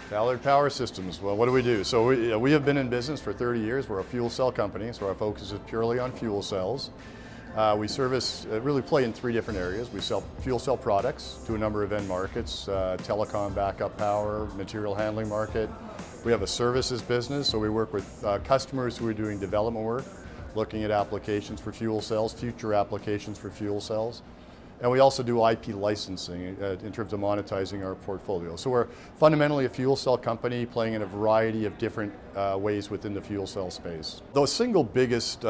Ballard Power Systems. Well, what do we do? So we have been in business for 30 years. We're a fuel cell company, so our focus is purely on fuel cells. We service, really play in three different areas. We sell fuel cell products to a number of end markets, telecom, backup power, material handling market. We have a services business, so we work with customers who are doing development work, looking at applications for fuel cells, future applications for fuel cells. And we also do IP licensing in terms of monetizing our portfolio. So we're fundamentally a fuel cell company playing in a variety of different ways within the fuel cell space. The single biggest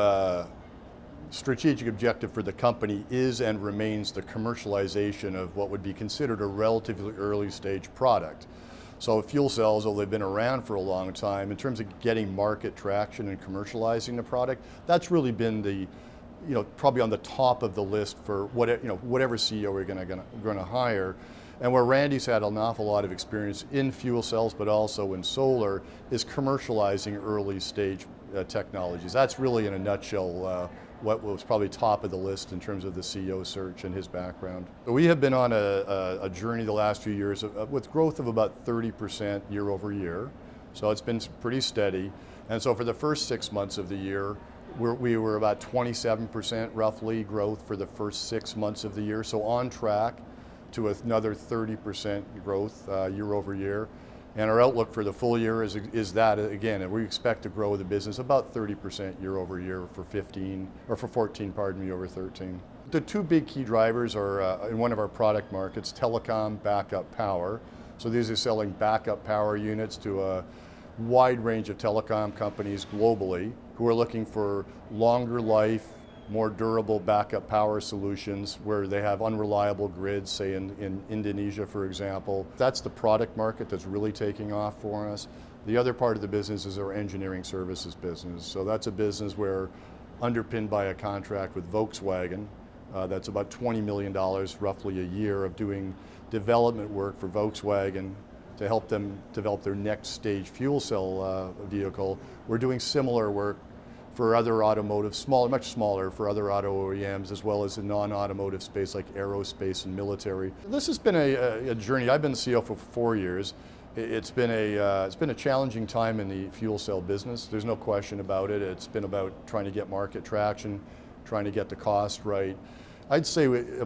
strategic objective for the company is and remains the commercialization of what would be considered a relatively early stage product. So fuel cells, although they've been around for a long time, in terms of getting market traction and commercializing the product, that's really been the probably on the top of the list for whatever CEO we're going to hire. And where Randy's had an awful lot of experience in fuel cells, but also in solar, is commercializing early stage technologies. That's really, in a nutshell, what was probably top of the list in terms of the CEO search and his background. We have been on a journey the last few years with growth of about 30% year over year. So it's been pretty steady. And so for the first 6 months of the year, we were about 27% roughly growth for the first 6 months of the year, so on track to another 30% growth year over year. And our outlook for the full year is that, again, and we expect to grow the business about 30% year over year for 14, pardon me, over 13. The two big key drivers are in one of our product markets, telecom backup power. So these are selling backup power units to a wide range of telecom companies globally who are looking for longer life, more durable backup power solutions where they have unreliable grids, say in Indonesia, for example. That's the product market that's really taking off for us. The other part of the business is our engineering services business. So that's a business where, underpinned by a contract with Volkswagen, that's about $20 million roughly a year of doing development work for Volkswagen to help them develop their next stage fuel cell vehicle. We're doing similar work for other automotive, much smaller for other auto OEMs, as well as in non-automotive space like aerospace and military. This has been a journey. I've been the CEO for 4 years. It's been a challenging time in the fuel cell business. There's no question about it. It's been about trying to get market traction, trying to get the cost right. I'd say in the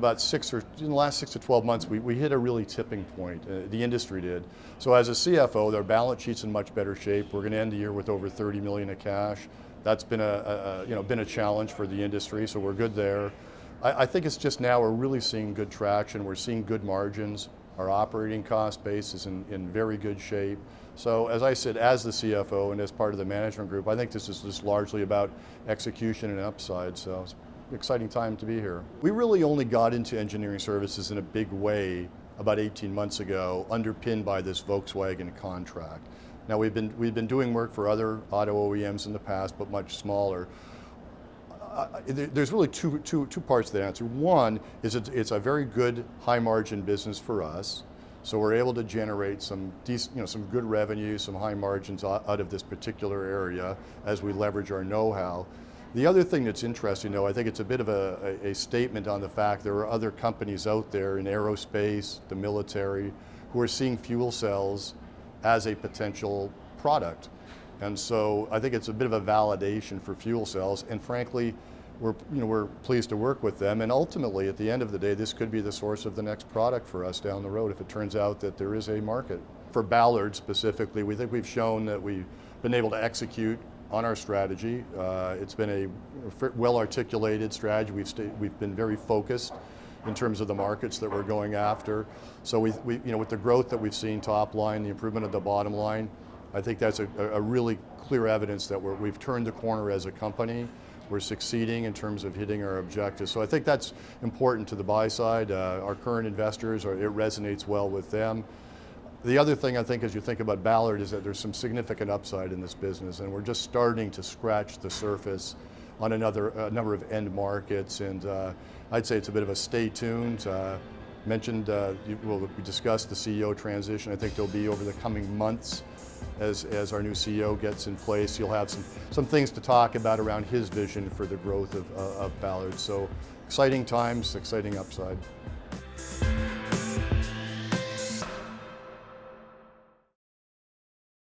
last 6 to 12 months, we hit a really tipping point. The industry did. So as a CFO, their balance sheet's in much better shape. We're going to end the year with over $30 million of cash. That's been a challenge for the industry, so we're good there. I think it's just now we're really seeing good traction. We're seeing good margins. Our operating cost base is in very good shape. So as I said, as the CFO and as part of the management group, I think this is just largely about execution and upside. So it's an exciting time to be here. We really only got into engineering services in a big way about 18 months ago, underpinned by this Volkswagen contract. Now we've been doing work for other auto OEMs in the past, but much smaller. There's really two parts to the answer. One is it's a very good high margin business for us, so we're able to generate some decent, some good revenue, some high margins out of this particular area as we leverage our know-how. The other thing that's interesting, though, I think it's a bit of a statement on the fact there are other companies out there in aerospace, the military, who are seeing fuel cells as a potential product. And so I think it's a bit of a validation for fuel cells, and frankly, we're pleased to work with them, and ultimately at the end of the day this could be the source of the next product for us down the road if it turns out that there is a market. For Ballard specifically, we think we've shown that we've been able to execute on our strategy. It's been a well-articulated strategy. We've been very focused in terms of the markets that we're going after. So with the growth that we've seen top line, the improvement of the bottom line, I think that's a really clear evidence that we've turned the corner as a company. We're succeeding in terms of hitting our objectives. So I think that's important to the buy side. Our current investors, it resonates well with them. The other thing I think as you think about Ballard is that there's some significant upside in this business, and we're just starting to scratch the surface on a number of end markets, and I'd say it's a bit of a stay tuned. We discussed the CEO transition. I think there'll be over the coming months as our new CEO gets in place. You'll have some things to talk about around his vision for the growth of Ballard. So exciting times, exciting upside.